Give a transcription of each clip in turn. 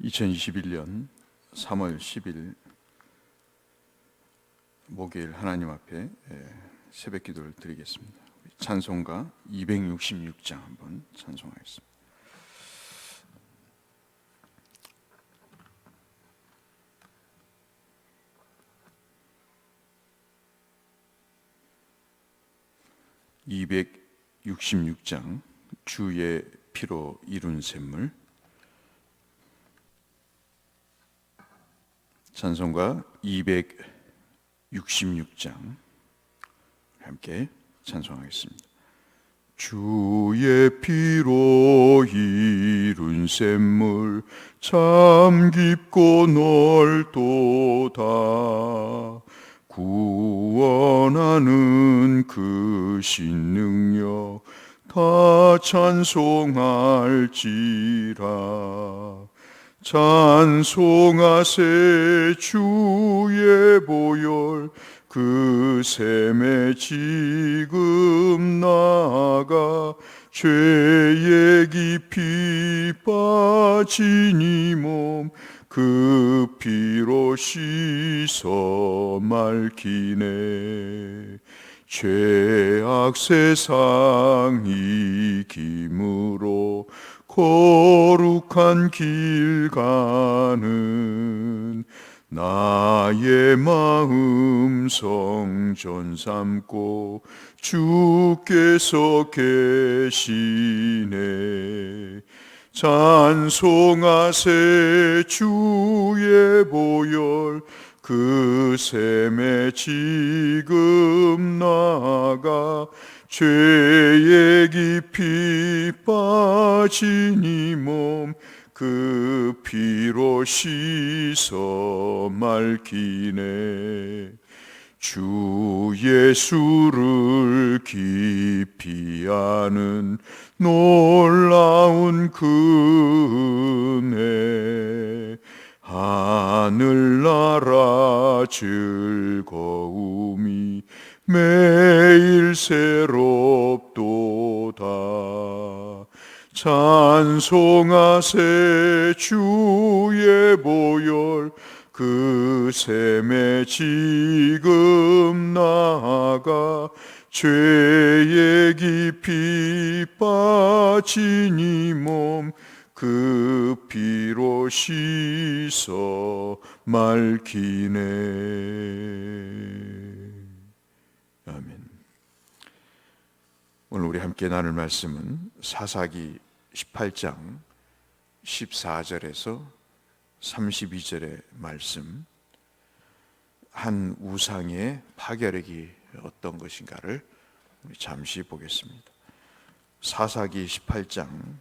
2021년 3월 10일 목요일 하나님 앞에 새벽 기도를 드리겠습니다. 찬송가 266장 한번 찬송하겠습니다. (266장) 주의 피로 이룬 샘물. 찬송가 266장 함께 찬송하겠습니다. 주의 피로 이룬 샘물 참 깊고 넓도다. 구원하는 그 신능력 다 찬송할지라. 찬송하세 주의 보혈 그 샘에 지금 나아가 죄의 깊이 빠진 이 몸 그 피로 씻어 맑히네. 죄악 세상 이김으로 거룩한 길 가는 나의 마음 성전 삼고 주께서 계시네. 찬송하세 주의 보혈 그 샘에 지금 나아가 죄의 깊이 빠진 이 몸 그 피로 씻어 맑히네. 주 예수를 깊이 아는 놀라운 그 은혜, 하늘나라 즐거움이 매일 새롭도다. 찬송하세 주의 보혈 그 샘에 지금 나아가 죄의 깊이 빠진 이 몸 그 피로 씻어 맑히네. 아멘. 오늘 우리 함께 나눌 말씀은 사사기 18장 14절에서 32절의 말씀, 한 우상의 파괴력이 어떤 것인가를 우리 잠시 보겠습니다. 사사기 18장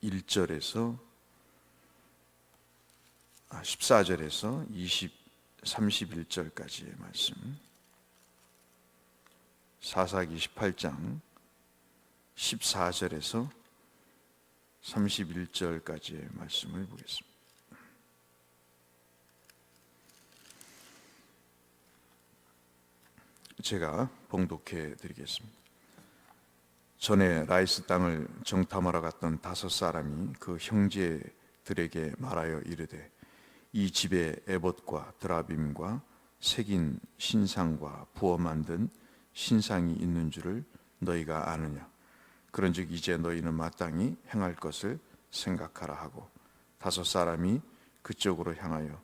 1절에서 14절에서 31절까지의 말씀, 사사기 18장 14절에서 31절까지의 말씀을 보겠습니다. 제가 봉독해 드리겠습니다. 전에 라이스 땅을 정탐하러 갔던 5사람이 그 형제들에게 말하여 이르되, 이 집에 에봇과 드라빔과 새긴 신상과 부어 만든 신상이 있는 줄을 너희가 아느냐? 그런즉 이제 너희는 마땅히 행할 것을 생각하라 하고 5사람이 그쪽으로 향하여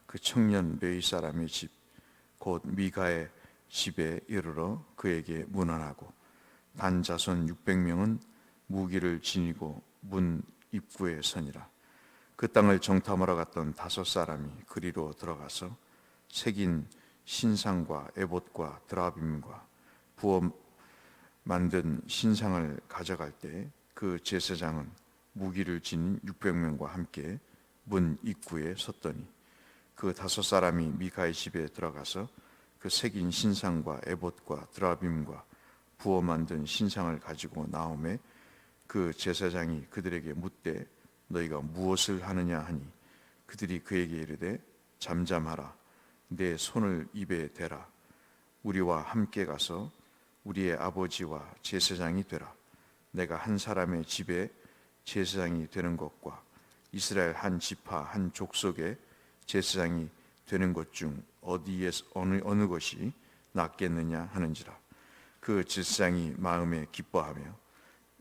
그 청년 르위 사람의 집 곧 미가의 집에 이르러 그에게 문안하고, 단 자손 600명은 무기를 지니고 문 입구에 서니라. 그 땅을 정탐하러 갔던 5사람이 그리로 들어가서 새긴 신상과 에봇과 드라빔과 부어 만든 신상을 가져갈 때 그 제사장은 무기를 지닌 600명과 함께 문 입구에 섰더니, 그 5사람이 미가의 집에 들어가서 그 새긴 신상과 에봇과 드라빔과 부어 만든 신상을 가지고 나오매 그 제사장이 그들에게 묻되, 너희가 무엇을 하느냐 하니, 그들이 그에게 이르되, 잠잠하라. 내 손을 입에 대라. 우리와 함께 가서 우리의 아버지와 제사장이 되라. 내가 한 사람의 집에 제사장이 되는 것과 이스라엘 한 지파 한 족속의 제사장이 되는 것 중 어디에서 어느 것이 낫겠느냐 하는지라. 그 제사장이 마음에 기뻐하며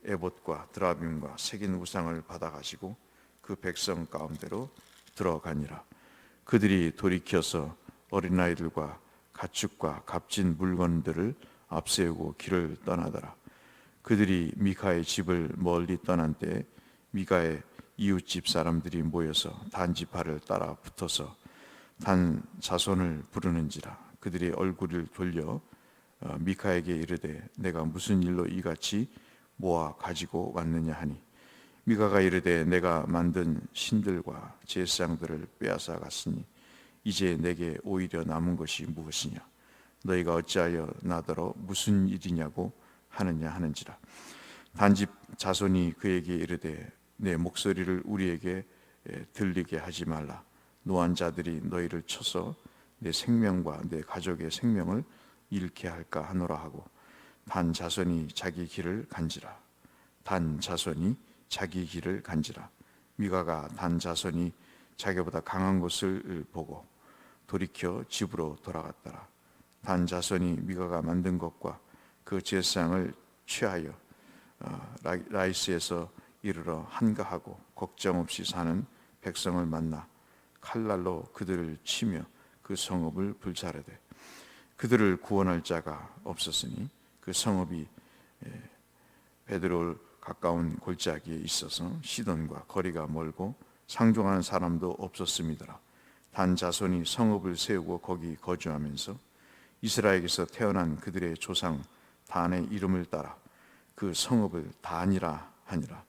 에봇과 드라빔과 새긴 우상을 받아가시고 그 백성 가운데로 들어가니라. 그들이 돌이켜서 어린아이들과 가축과 값진 물건들을 앞세우고 길을 떠나더라. 그들이 미카의 집을 멀리 떠난 때 미카의 이웃집 사람들이 모여서 단 지파를 따라 붙어서 단 자손을 부르는지라. 그들이 얼굴을 돌려 미카에게 이르되 내가 무슨 일로 이같이 모아 가지고 왔느냐 하니, 미카가 이르되 내가 만든 신들과 제사장들을 빼앗아 갔으니 이제 내게 오히려 남은 것이 무엇이냐. 너희가 어찌하여 나더러 무슨 일이냐고 하느냐 하는지라. 단집 자손이 그에게 이르되 내 목소리를 우리에게 들리게 하지 말라. 노한 자들이 너희를 쳐서 내 생명과 내 가족의 생명을 잃게 할까 하노라 하고 단 자손이 자기 길을 간지라. 단 자손이 자기 길을 간지라. 미가가 단 자손이 자기보다 강한 것을 보고 돌이켜 집으로 돌아갔더라. 단 자손이 미가가 만든 것과 그 제사장을 취하여 라이스에서 이르러 한가하고 걱정 없이 사는 백성을 만나 칼날로 그들을 치며 그 성읍을 불사르되 그들을 구원할 자가 없었으니 그 성읍이 베드로를 가까운 골짜기에 있어서 시돈과 거리가 멀고 상종하는 사람도 없었음이더라. 단 자손이 성읍을 세우고 거기 거주하면서 이스라엘에서 태어난 그들의 조상 단의 이름을 따라 그 성읍을 단이라 하니라.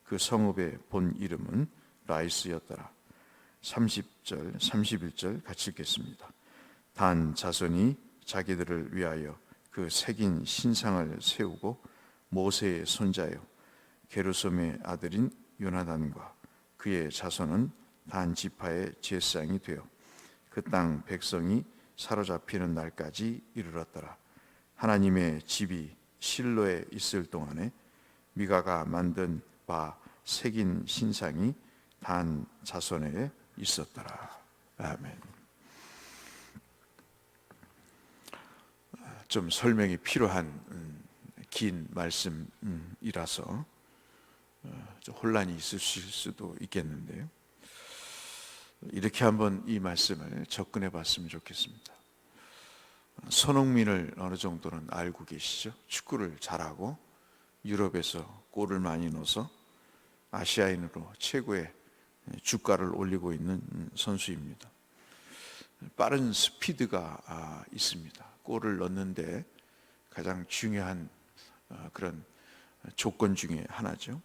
그 성읍의 본 이름은 라이스였더라. 30절 31절 같이 읽겠습니다. 단 자손이 자기들을 위하여 그 새긴 신상을 세우고 모세의 손자요 게르솜의 아들인 요나단과 그의 자손은 단 지파의 제사장이 되어 그 땅 백성이 사로잡히는 날까지 이르렀더라. 하나님의 집이 실로에 있을 동안에 미가가 만든 바 새긴 신상이 단 자손에 있었더라. 아멘. 좀 설명이 필요한 긴 말씀이라서 좀 혼란이 있으실 수도 있겠는데요. 이렇게 한번 이 말씀을 접근해 봤으면 좋겠습니다. 손흥민을 어느 정도는 알고 계시죠? 축구를 잘하고 유럽에서 골을 많이 넣어서 아시아인으로 최고의 주가를 올리고 있는 선수입니다. 빠른 스피드가 있습니다. 골을 넣는데 가장 중요한 그런 조건 중에 하나죠.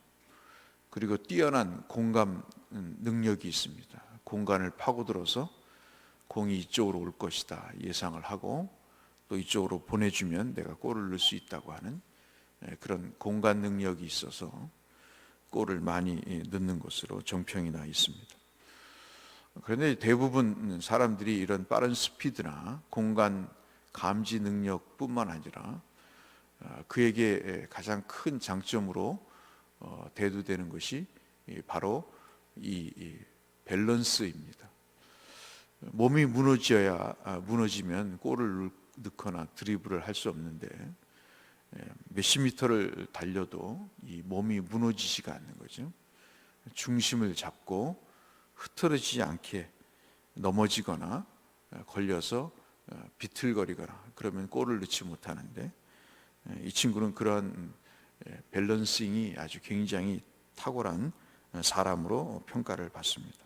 그리고 뛰어난 공감 능력이 있습니다. 공간을 파고들어서 공이 이쪽으로 올 것이다 예상을 하고 또 이쪽으로 보내주면 내가 골을 넣을 수 있다고 하는 그런 공간 능력이 있어서 골을 많이 넣는 것으로 정평이 나 있습니다. 그런데 대부분 사람들이 이런 빠른 스피드나 공간 감지 능력뿐만 아니라 그에게 가장 큰 장점으로 대두되는 것이 바로 이 밸런스입니다. 몸이 무너지면 골을 넣거나 드리블을 할 수 없는데 몇십 미터를 달려도 이 몸이 무너지지가 않는 거죠. 중심을 잡고 흐트러지지 않게 넘어지거나 걸려서 비틀거리거나 그러면 골을 넣지 못하는데 이 친구는 그런 밸런싱이 아주 굉장히 탁월한 사람으로 평가를 받습니다.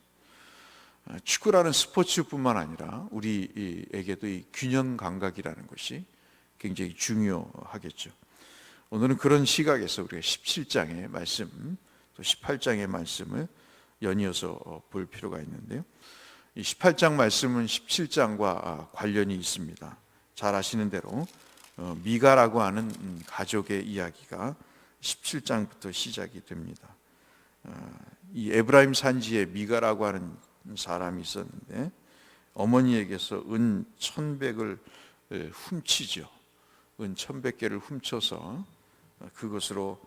축구라는 스포츠뿐만 아니라 우리에게도 이 균형 감각이라는 것이 굉장히 중요하겠죠. 오늘은 그런 시각에서 우리가 17장의 말씀, 또 18장의 말씀을 연이어서 볼 필요가 있는데요. 이 18장 말씀은 17장과 관련이 있습니다. 잘 아시는 대로 미가라고 하는 가족의 이야기가 17장부터 시작이 됩니다. 이 에브라임 산지에 미가라고 하는 사람이 있었는데 어머니에게서 은 1,100을 훔치죠. 은 1,100개를 훔쳐서 그것으로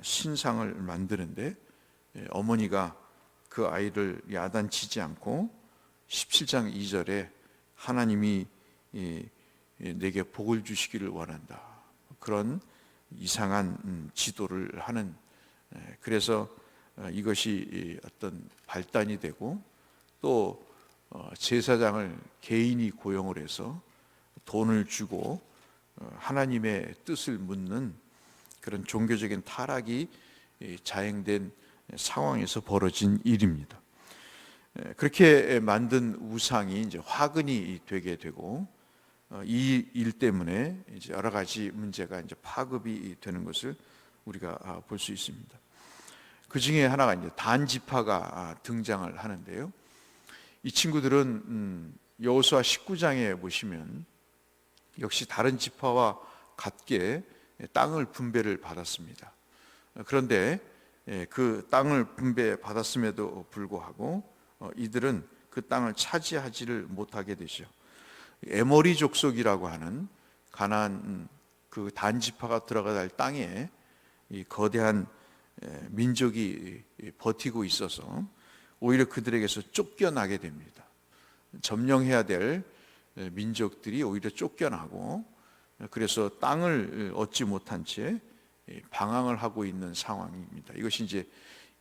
신상을 만드는데 어머니가 그 아이를 야단치지 않고 17장 2절에 하나님이 내게 복을 주시기를 원한다, 그런 이상한 지도를 하는, 그래서 이것이 어떤 발단이 되고, 또 제사장을 개인이 고용을 해서 돈을 주고 하나님의 뜻을 묻는 그런 종교적인 타락이 자행된 상황에서 벌어진 일입니다. 그렇게 만든 우상이 이제 화근이 되게 되고, 이 일 때문에 이제 여러 가지 문제가 이제 파급이 되는 것을 우리가 볼 수 있습니다. 그 중에 하나가 이제 단지파가 등장을 하는데요. 이 친구들은 여호수아 19장에 보시면 역시 다른 지파와 같게 땅을 분배를 받았습니다. 그런데 그 땅을 분배받았음에도 불구하고 이들은 그 땅을 차지하지를 못하게 되죠. 에모리 족속이라고 하는 가나안 그 단지파가 들어가야 할 땅에 이 거대한 민족이 버티고 있어서 오히려 그들에게서 쫓겨나게 됩니다. 점령해야 될 민족들이 오히려 쫓겨나고, 그래서 땅을 얻지 못한 채 방황을 하고 있는 상황입니다. 이것이 이제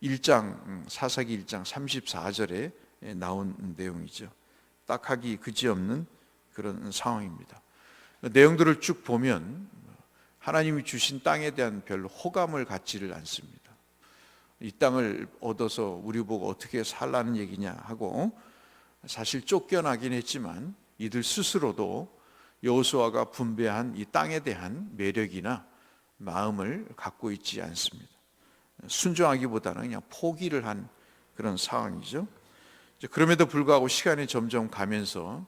1장 사사기 1장 34절에 나온 내용이죠. 딱하기 그지없는 그런 상황입니다. 내용들을 쭉 보면 하나님이 주신 땅에 대한 별로 호감을 갖지를 않습니다. 이 땅을 얻어서 우리 보고 어떻게 살라는 얘기냐 하고, 사실 쫓겨나긴 했지만 이들 스스로도 여호수아가 분배한 이 땅에 대한 매력이나 마음을 갖고 있지 않습니다. 순종하기보다는 그냥 포기를 한 그런 상황이죠. 그럼에도 불구하고 시간이 점점 가면서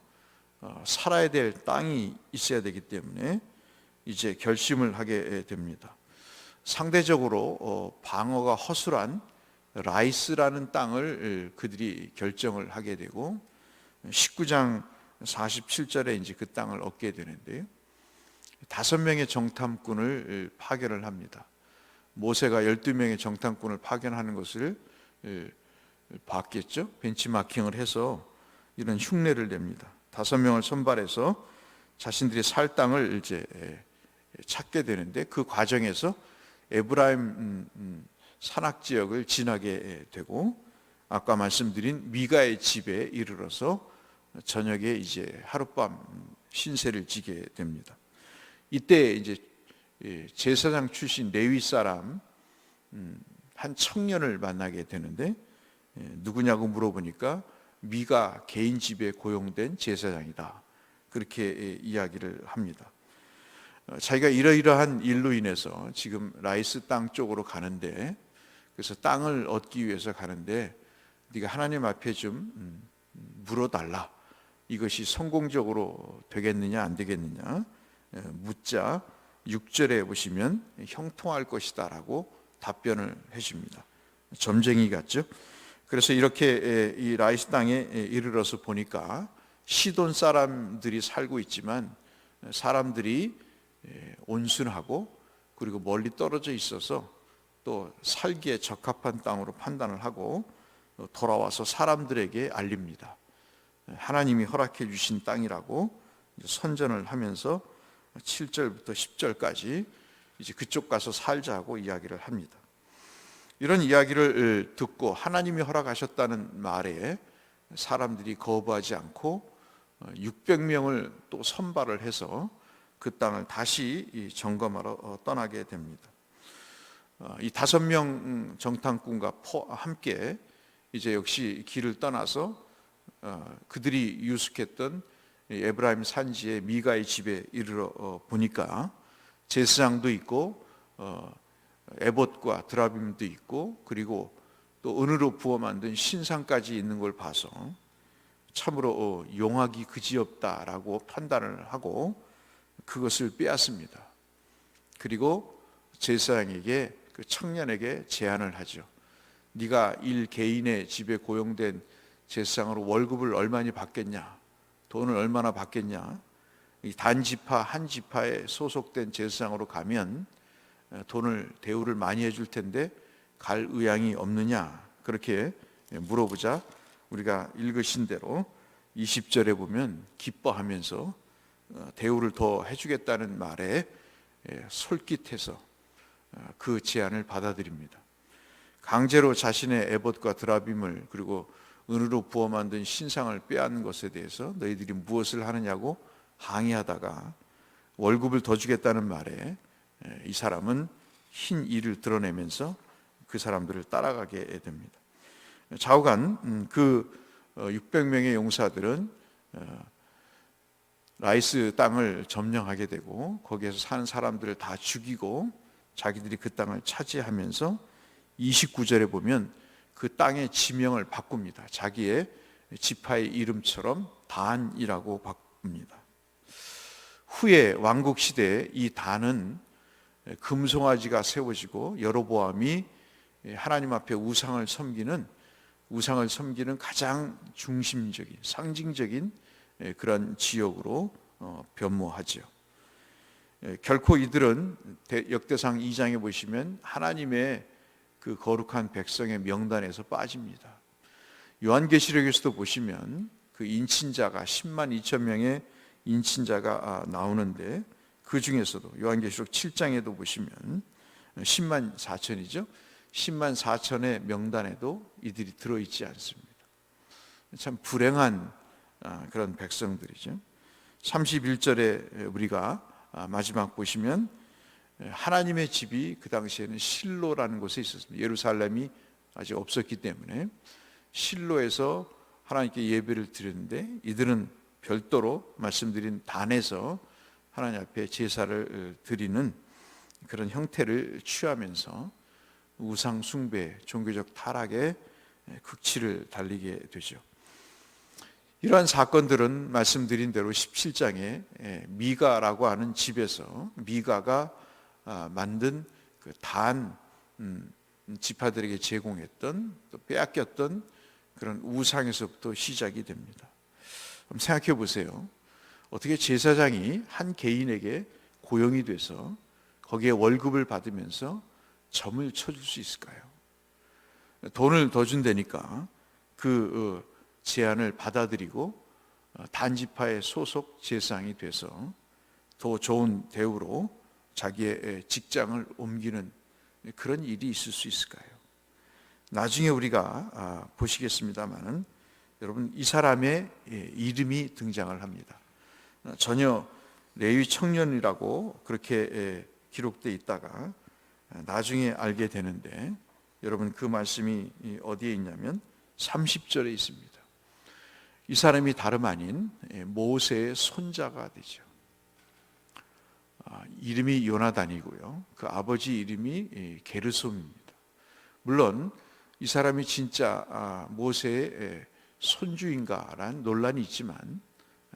살아야 될 땅이 있어야 되기 때문에 이제 결심을 하게 됩니다. 상대적으로 방어가 허술한 라이스라는 땅을 그들이 결정을 하게 되고, 19장 47절에 이제 그 땅을 얻게 되는데요. 5명의 정탐꾼을 파견을 합니다. 모세가 12명의 정탐꾼을 파견하는 것을 봤겠죠. 벤치마킹을 해서 이런 흉내를 냅니다. 5명을 선발해서 자신들이 살 땅을 이제 찾게 되는데, 그 과정에서 에브라임 산악 지역을 지나게 되고, 아까 말씀드린 미가의 집에 이르러서 저녁에 이제 하룻밤 신세를 지게 됩니다. 이때 이제 제사장 출신 레위 사람 한 청년을 만나게 되는데, 누구냐고 물어보니까 미가 개인 집에 고용된 제사장이다, 그렇게 이야기를 합니다. 자기가 이러이러한 일로 인해서 지금 라이스 땅 쪽으로 가는데, 그래서 땅을 얻기 위해서 가는데 네가 하나님 앞에 좀 물어달라, 이것이 성공적으로 되겠느냐 안 되겠느냐 묻자 6절에 보시면 형통할 것이다 라고 답변을 해줍니다. 점쟁이 같죠. 그래서 이렇게 이 라이스 땅에 이르러서 보니까 시돈 사람들이 살고 있지만 사람들이 온순하고 그리고 멀리 떨어져 있어서 또 살기에 적합한 땅으로 판단을 하고 돌아와서 사람들에게 알립니다. 하나님이 허락해 주신 땅이라고 선전을 하면서 7절부터 10절까지 이제 그쪽 가서 살자고 이야기를 합니다. 이런 이야기를 듣고 하나님이 허락하셨다는 말에 사람들이 거부하지 않고 600명을 또 선발을 해서 그 땅을 다시 점검하러 떠나게 됩니다. 이 5명 정탐꾼과 함께 이제 역시 길을 떠나서 그들이 유숙했던 에브라임 산지의 미가의 집에 이르러 보니까 제사장도 있고 에봇과 드라빔도 있고 그리고 또 은으로 부어 만든 신상까지 있는 걸 봐서 참으로 용하기 그지없다라고 판단을 하고 그것을 빼앗습니다. 그리고 제사장에게, 그 청년에게 제안을 하죠. 네가 개인의 집에 고용된 제사장으로 월급을 얼마나 받겠냐, 돈을 얼마나 받겠냐, 이 단지파 한 지파에 소속된 제사장으로 가면 돈을 대우를 많이 해줄 텐데 갈 의향이 없느냐, 그렇게 물어보자 우리가 읽으신 대로 20절에 보면 기뻐하면서 대우를 더 해주겠다는 말에 솔깃해서 그 제안을 받아들입니다. 강제로 자신의 에봇과 드라빔을 그리고 은으로 부어 만든 신상을 빼앗는 것에 대해서 너희들이 무엇을 하느냐고 항의하다가 월급을 더 주겠다는 말에 이 사람은 흰 이를 드러내면서 그 사람들을 따라가게 됩니다. 좌우간 그 600명의 용사들은 라이스 땅을 점령하게 되고 거기에서 사는 사람들을 다 죽이고 자기들이 그 땅을 차지하면서 29절에 보면 그 땅의 지명을 바꿉니다. 자기의 지파의 이름처럼 단이라고 바꿉니다. 후에 왕국 시대에 이 단은 금송아지가 세워지고 여로보암이 하나님 앞에 우상을 섬기는 가장 중심적인 상징적인 그런 지역으로 변모하죠. 결코 이들은 역대상 2장에 보시면 하나님의 그 거룩한 백성의 명단에서 빠집니다. 요한계시록에서도 보시면 그 인친자가 10만 2천 명의 인친자가 나오는데 그 중에서도 요한계시록 7장에도 보시면 10만 4천이죠. 10만 4천의 명단에도 이들이 들어있지 않습니다. 참 불행한 그런 백성들이죠. 31절에 우리가 마지막 보시면 하나님의 집이 그 당시에는 실로라는 곳에 있었습니다. 예루살렘이 아직 없었기 때문에 실로에서 하나님께 예배를 드렸는데 이들은 별도로 말씀드린 단에서 하나님 앞에 제사를 드리는 그런 형태를 취하면서 우상 숭배, 종교적 타락의 극치를 달리게 되죠. 이러한 사건들은 말씀드린 대로 17장에 미가라고 하는 집에서 미가가 만든 그 단 지파들에게 제공했던 또 빼앗겼던 그런 우상에서부터 시작이 됩니다. 그럼 생각해 보세요. 어떻게 제사장이 한 개인에게 고용이 돼서 거기에 월급을 받으면서 점을 쳐줄 수 있을까요? 돈을 더 준다니까 그 제안을 받아들이고 단지파의 소속 제사장이 돼서 더 좋은 대우로 자기의 직장을 옮기는 그런 일이 있을 수 있을까요? 나중에 우리가 보시겠습니다만은 여러분 이 사람의 이름이 등장을 합니다. 전혀 레위 청년이라고 그렇게 기록되어 있다가 나중에 알게 되는데 여러분 그 말씀이 어디에 있냐면 30절에 있습니다. 이 사람이 다름 아닌 모세의 손자가 되죠. 이름이 요나단이고요. 그 아버지 이름이 게르솜입니다. 물론 이 사람이 진짜 모세의 손주인가라는 논란이 있지만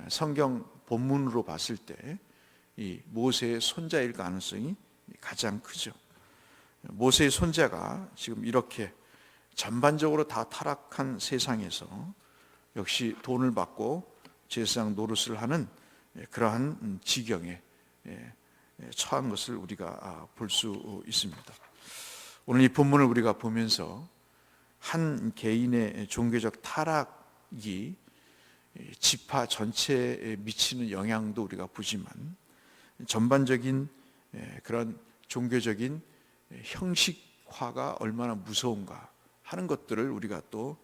성경 본문으로 봤을 때 이 모세의 손자일 가능성이 가장 크죠. 모세의 손자가 지금 이렇게 전반적으로 다 타락한 세상에서 역시 돈을 받고 제사장 노릇을 하는 그러한 지경에 처한 것을 우리가 볼 수 있습니다. 오늘 이 본문을 우리가 보면서 한 개인의 종교적 타락이 지파 전체에 미치는 영향도 우리가 보지만 전반적인 그런 종교적인 형식화가 얼마나 무서운가 하는 것들을 우리가 또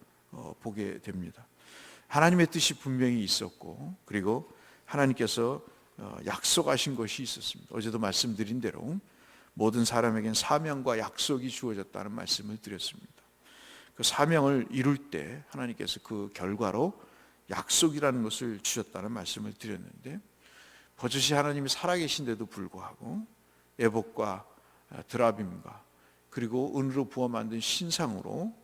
보게 됩니다. 하나님의 뜻이 분명히 있었고 그리고 하나님께서 약속하신 것이 있었습니다. 어제도 말씀드린 대로 모든 사람에겐 사명과 약속이 주어졌다는 말씀을 드렸습니다. 그 사명을 이룰 때 하나님께서 그 결과로 약속이라는 것을 주셨다는 말씀을 드렸는데 버젓이 하나님이 살아계신데도 불구하고 에봇과 드라빔과 그리고 은으로 부어 만든 신상으로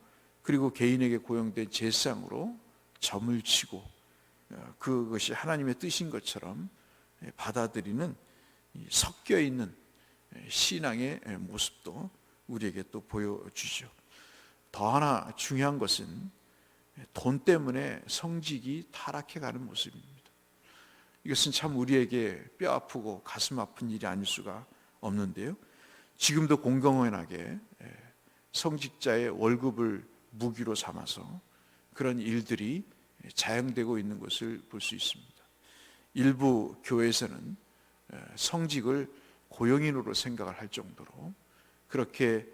그리고 개인에게 고용된 제사장으로 점을 치고 그것이 하나님의 뜻인 것처럼 받아들이는 섞여 있는 신앙의 모습도 우리에게 또 보여주죠. 더 하나 중요한 것은 돈 때문에 성직이 타락해가는 모습입니다. 이것은 참 우리에게 뼈 아프고 가슴 아픈 일이 아닐 수가 없는데요. 지금도 공공연하게 성직자의 월급을 무기로 삼아서 그런 일들이 자행되고 있는 것을 볼 수 있습니다. 일부 교회에서는 성직을 고용인으로 생각을 할 정도로 그렇게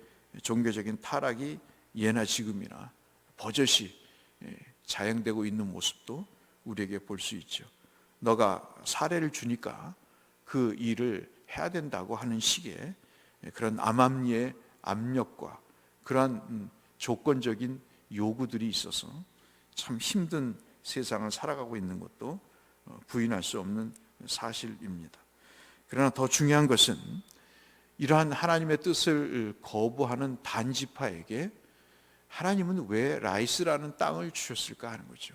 종교적인 타락이 예나 지금이나 버젓이 자행되고 있는 모습도 우리에게 볼 수 있죠. 너가 사례를 주니까 그 일을 해야 된다고 하는 식의 그런 암암리의 압력과 그러한 조건적인 요구들이 있어서 참 힘든 세상을 살아가고 있는 것도 부인할 수 없는 사실입니다. 그러나 더 중요한 것은 이러한 하나님의 뜻을 거부하는 단지파에게 하나님은 왜 라이스라는 땅을 주셨을까 하는 거죠.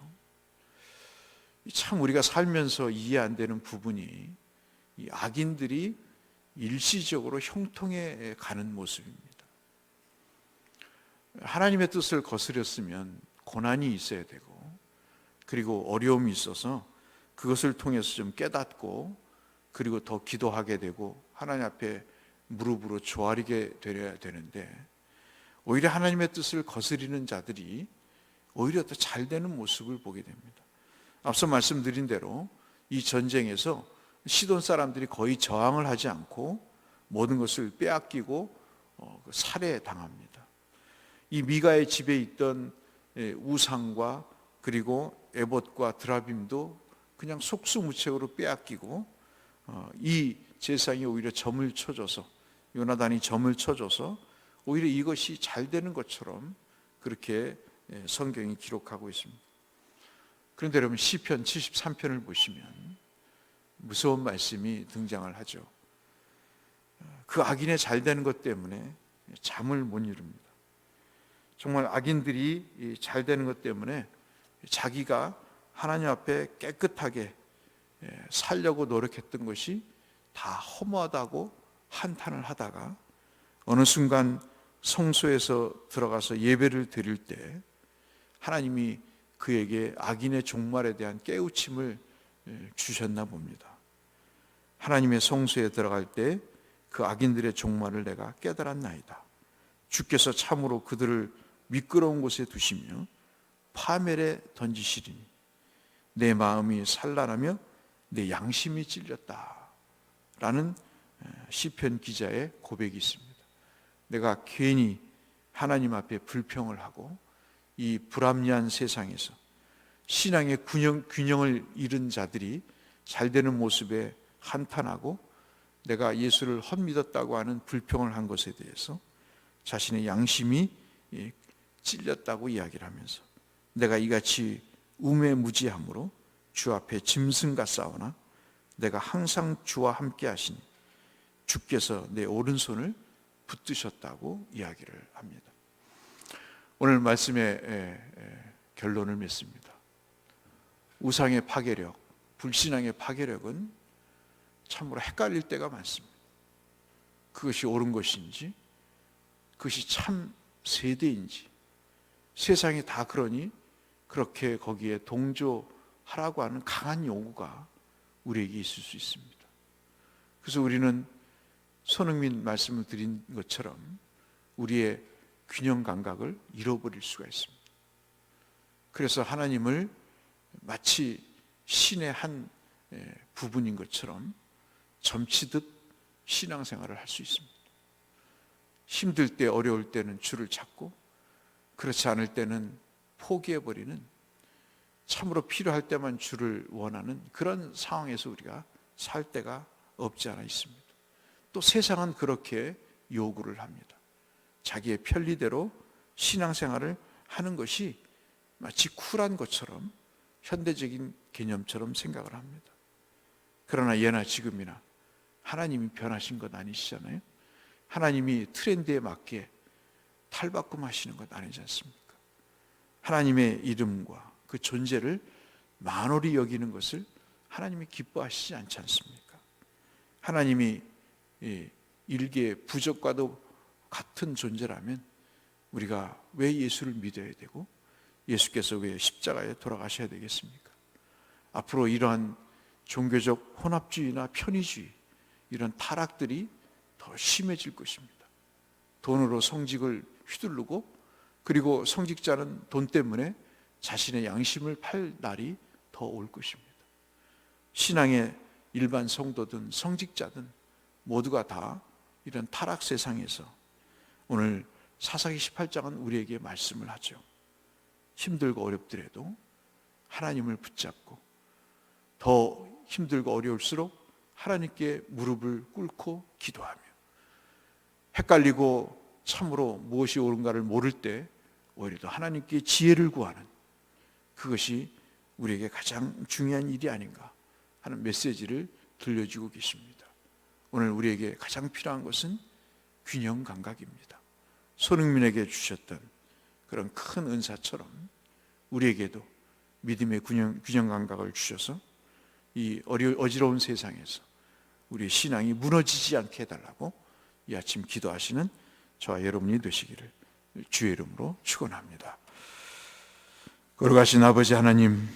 참 우리가 살면서 이해 안 되는 부분이 이 악인들이 일시적으로 형통해 가는 모습입니다. 하나님의 뜻을 거스렸으면 고난이 있어야 되고 그리고 어려움이 있어서 그것을 통해서 좀 깨닫고 그리고 더 기도하게 되고 하나님 앞에 무릎으로 조아리게 되어야 되는데 오히려 하나님의 뜻을 거스리는 자들이 오히려 더 잘 되는 모습을 보게 됩니다. 앞서 말씀드린 대로 이 전쟁에서 시돈 사람들이 거의 저항을 하지 않고 모든 것을 빼앗기고 살해당합니다. 이 미가의 집에 있던 우상과 그리고 에봇과 드라빔도 그냥 속수무책으로 빼앗기고 이 제사장이 오히려 점을 쳐줘서 요나단이 점을 쳐줘서 오히려 이것이 잘 되는 것처럼 그렇게 성경이 기록하고 있습니다. 그런데 여러분 시편 73편을 보시면 무서운 말씀이 등장을 하죠. 그 악인의 잘 되는 것 때문에 잠을 못 이룹니다. 정말 악인들이 잘 되는 것 때문에 자기가 하나님 앞에 깨끗하게 살려고 노력했던 것이 다 허무하다고 한탄을 하다가 어느 순간 성소에서 들어가서 예배를 드릴 때 하나님이 그에게 악인의 종말에 대한 깨우침을 주셨나 봅니다. 하나님의 성소에 들어갈 때 그 악인들의 종말을 내가 깨달았나이다. 주께서 참으로 그들을 미끄러운 곳에 두시며 파멸에 던지시리니 내 마음이 산란하며 내 양심이 찔렸다 라는 시편 기자의 고백이 있습니다. 내가 괜히 하나님 앞에 불평을 하고 이 불합리한 세상에서 신앙의 균형을 잃은 자들이 잘 되는 모습에 한탄하고 내가 예수를 헛믿었다고 하는 불평을 한 것에 대해서 자신의 양심이 찔렸다고 이야기를 하면서 내가 이같이 우매무지함으로 주 앞에 짐승 같사오나 내가 항상 주와 함께 하시니 주께서 내 오른손을 붙드셨다고 이야기를 합니다. 오늘 말씀의 결론을 맺습니다. 우상의 파괴력, 불신앙의 파괴력은 참으로 헷갈릴 때가 많습니다. 그것이 옳은 것인지 그것이 참 세대인지 세상이 다 그러니 그렇게 거기에 동조하라고 하는 강한 요구가 우리에게 있을 수 있습니다. 그래서 우리는 손흥민 말씀을 드린 것처럼 우리의 균형 감각을 잃어버릴 수가 있습니다. 그래서 하나님을 마치 신의 한 부분인 것처럼 점치듯 신앙생활을 할 수 있습니다. 힘들 때 어려울 때는 주를 찾고 그렇지 않을 때는 포기해버리는 참으로 필요할 때만 주를 원하는 그런 상황에서 우리가 살 때가 없지 않아 있습니다. 또 세상은 그렇게 요구를 합니다. 자기의 편리대로 신앙생활을 하는 것이 마치 쿨한 것처럼 현대적인 개념처럼 생각을 합니다. 그러나 예나 지금이나 하나님이 변하신 것 아니시잖아요. 하나님이 트렌드에 맞게 탈바꿈하시는 것 아니지 않습니까? 하나님의 이름과 그 존재를 만홀히 여기는 것을 하나님이 기뻐하시지 않지 않습니까? 하나님이 일개의 부적과도 같은 존재라면 우리가 왜 예수를 믿어야 되고 예수께서 왜 십자가에 돌아가셔야 되겠습니까? 앞으로 이러한 종교적 혼합주의나 편의주의 이런 타락들이 더 심해질 것입니다. 돈으로 성직을 휘두르고 그리고 성직자는 돈 때문에 자신의 양심을 팔 날이 더 올 것입니다. 신앙의 일반 성도든 성직자든 모두가 다 이런 타락 세상에서 오늘 사사기 18장은 우리에게 말씀을 하죠. 힘들고 어렵더라도 하나님을 붙잡고, 더 힘들고 어려울수록 하나님께 무릎을 꿇고 기도하며, 헷갈리고 참으로 무엇이 옳은가를 모를 때 오히려 더 하나님께 지혜를 구하는, 그것이 우리에게 가장 중요한 일이 아닌가 하는 메시지를 들려주고 계십니다. 오늘 우리에게 가장 필요한 것은 균형 감각입니다. 손흥민에게 주셨던 그런 큰 은사처럼 우리에게도 믿음의 균형 감각을 주셔서 이 어지러운 세상에서 우리의 신앙이 무너지지 않게 해달라고 이 아침 기도하시는 저와 여러분이 되시기를 주의 이름으로 축원합니다. 거룩하신 아버지 하나님,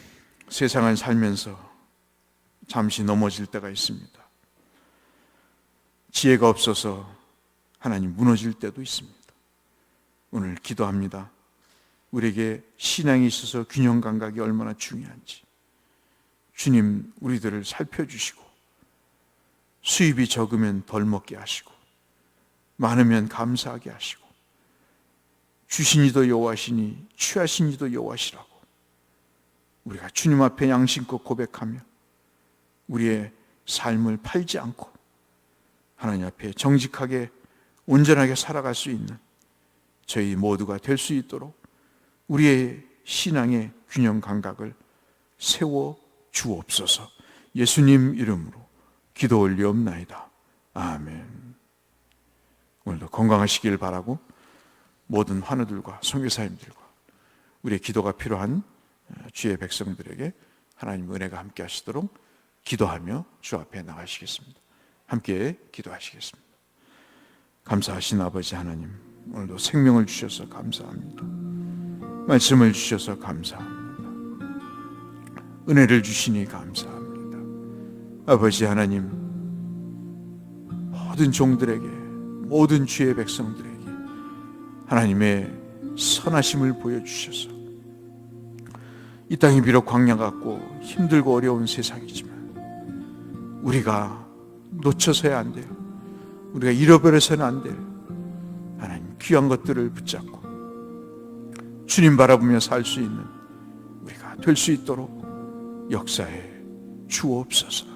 세상을 살면서 잠시 넘어질 때가 있습니다. 지혜가 없어서 하나님 무너질 때도 있습니다. 오늘 기도합니다. 우리에게 신앙이 있어서 균형 감각이 얼마나 중요한지 주님 우리들을 살펴주시고, 수입이 적으면 덜 먹게 하시고 많으면 감사하게 하시고, 주신 이도 여호와시니 취하신 이도 여호와시라고 우리가 주님 앞에 양심껏 고백하며 우리의 삶을 팔지 않고 하나님 앞에 정직하게 온전하게 살아갈 수 있는 저희 모두가 될 수 있도록 우리의 신앙의 균형 감각을 세워 주옵소서. 예수님 이름으로 기도 올리옵나이다. 아멘. 오늘도 건강하시길 바라고 모든 환우들과 선교사님들과 우리의 기도가 필요한 주의 백성들에게 하나님의 은혜가 함께 하시도록 기도하며 주 앞에 나가시겠습니다. 함께 기도하시겠습니다. 감사하신 아버지 하나님, 오늘도 생명을 주셔서 감사합니다. 말씀을 주셔서 감사합니다. 은혜를 주시니 감사합니다. 아버지 하나님, 모든 종들에게, 모든 주의 백성들에게 하나님의 선하심을 보여주셔서 이 땅이 비록 광야 같고 힘들고 어려운 세상이지만 우리가 놓쳐서야 안 돼요. 우리가 잃어버려서는 안 돼요. 하나님 귀한 것들을 붙잡고 주님 바라보며 살 수 있는 우리가 될 수 있도록 역사해 주옵소서.